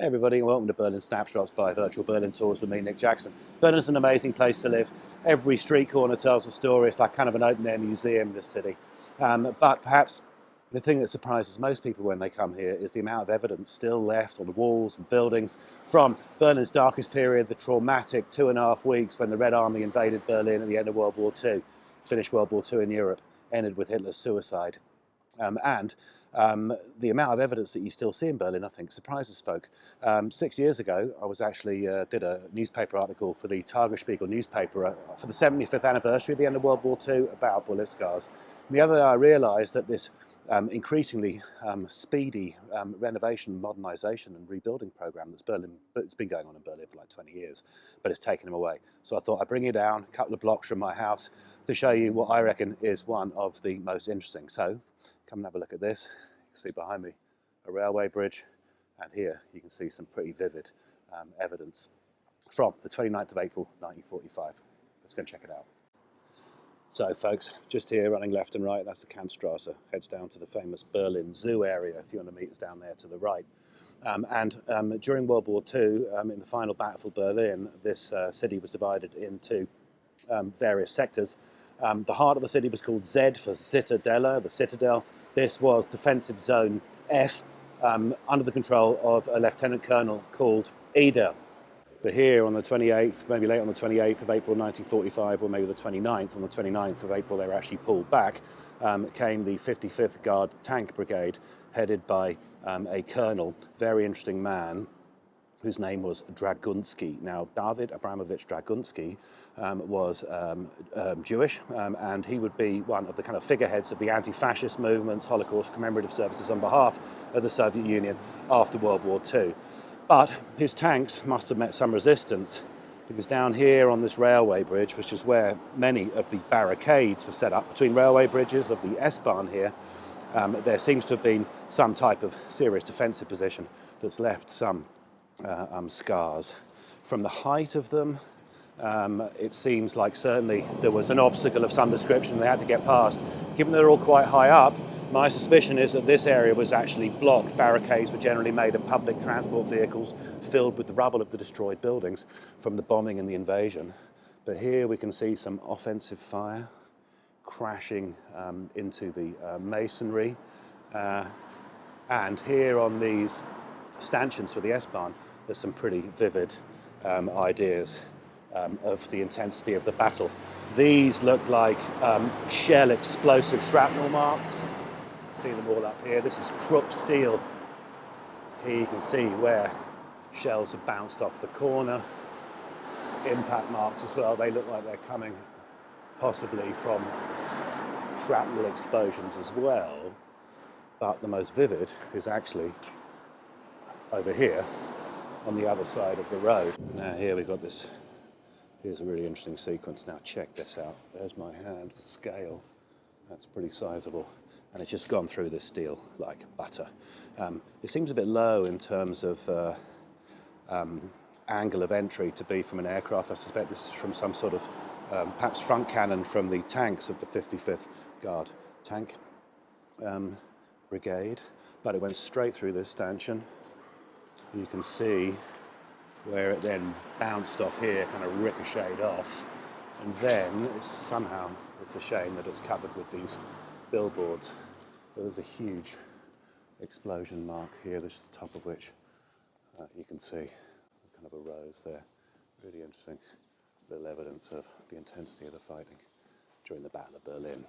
Hey everybody, and welcome to Berlin Snapshots by Virtual Berlin Tours with me, Nick Jackson. Berlin's an amazing place to live. Every street corner tells a story. It's like kind of an open-air museum, this city. But perhaps the thing that surprises most people when they come here is the amount of evidence still left on the walls and buildings from Berlin's darkest period, the traumatic 2.5 weeks when the Red Army invaded Berlin at the end of World War II, finished World War II in Europe, ended with Hitler's suicide. The amount of evidence that you still see in Berlin, I think, surprises folk. 6 years ago, I was actually did a newspaper article for the Tagesspiegel newspaper for the 75th anniversary of the end of World War II about bullet scars. And the other day I realised that this increasingly speedy renovation, modernisation and rebuilding programme it's been going on in Berlin for like 20 years, but it's taken them away. So I thought I'd bring you down a couple of blocks from my house to show you what I reckon is one of the most interesting. So come and have a look at this. You can see behind me a railway bridge, and here you can see some pretty vivid evidence from the 29th of April 1945. Let's go and check it out. So folks, just here running left and right, that's the Kantstrasse, heads down to the famous Berlin Zoo area, a few hundred metres down there to the right. During World War II, in the final battle for Berlin, this city was divided into various sectors. The heart of the city was called Z for Zitadella, the Citadel. This was Defensive Zone F, under the control of a lieutenant colonel called Eder. But here on the 28th, maybe late on the 28th of April 1945, or maybe the 29th, on the 29th of April they were actually pulled back, came the 55th Guard Tank Brigade, headed by a colonel, very interesting man, whose name was Dragunsky. Now, David Abramovich Dragunsky was Jewish, and he would be one of the kind of figureheads of the anti-fascist movements, Holocaust commemorative services on behalf of the Soviet Union after World War II. But his tanks must have met some resistance, because down here on this railway bridge, which is where many of the barricades were set up between railway bridges of the S-Bahn here, there seems to have been some type of serious defensive position that's left some scars. From the height of them, it seems like certainly there was an obstacle of some description they had to get past. Given they're all quite high up, my suspicion is that this area was actually blocked. Barricades were generally made of public transport vehicles filled with the rubble of the destroyed buildings from the bombing and the invasion. But here we can see some offensive fire crashing into the masonry. And here on these stanchions for the S-Bahn, there's some pretty vivid ideas of the intensity of the battle. These look like shell explosive shrapnel marks. See them all up here. This is Krupp steel. Here you can see where shells have bounced off the corner. Impact marks as well. They look like they're coming possibly from shrapnel explosions as well. But the most vivid is actually over here on the other side of the road. Now here we've got this, here's a really interesting sequence. Now check this out. There's my hand for scale. That's pretty sizable. And it's just gone through this steel like butter. It seems a bit low in terms of angle of entry to be from an aircraft. I suspect this is from some sort of perhaps front cannon from the tanks of the 55th Guard Tank Brigade. But it went straight through this stanchion. You can see where it then bounced off here, kind of ricocheted off. And then somehow, it's a shame that it's covered with these billboards. But there's a huge explosion mark here, this is the top of which you can see kind of a rose there. Really interesting little evidence of the intensity of the fighting during the Battle of Berlin.